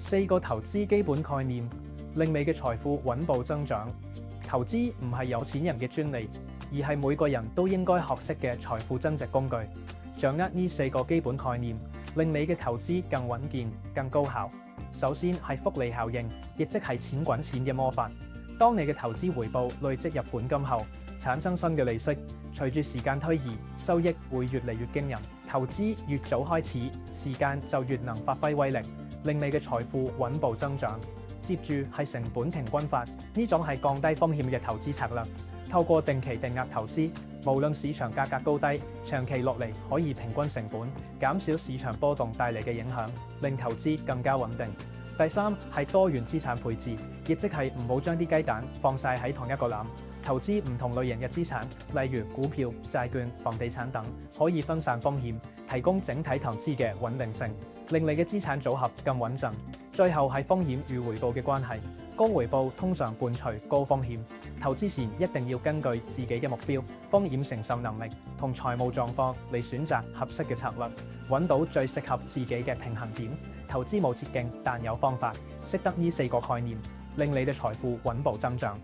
4個投資基本概念，令你嘅財富穩步增長。投資唔係有錢人嘅專利，而係每個人都應該學識嘅財富增值工具。掌握呢4個基本概念，令你嘅投資更穩健、更高效。首先係複利效應，亦即係錢滾錢嘅魔法。當你嘅投資回報累積入本金後，產生新嘅利息，隨住時間推移，收益會越嚟越驚人。投資越早開始，時間就越能發揮威力，令你嘅財富穩步增長。接住係成本平均法，呢種係降低風險嘅投資策略。透過定期定額投資，無論市場價格高低，長期落嚟可以平均成本，減少市場波動帶嚟嘅影響，令投資更加穩定。第三係多元資產配置，亦即係唔好將啲雞蛋放晒喺同一個籃。投資唔同類型嘅資產，例如股票、債券、房地產等，可以分散風險，提供整體投資嘅穩定性，令你嘅資產組合更穩陣。最後係風險與回報嘅關係，高回報通常伴隨高風險。投資前一定要根據自己嘅目標、風險承受能力同財務狀況嚟選擇合適嘅策略，揾到最適合自己嘅平衡點。投資冇捷徑，但有方法。識得呢4個概念，令你嘅財富穩步增長。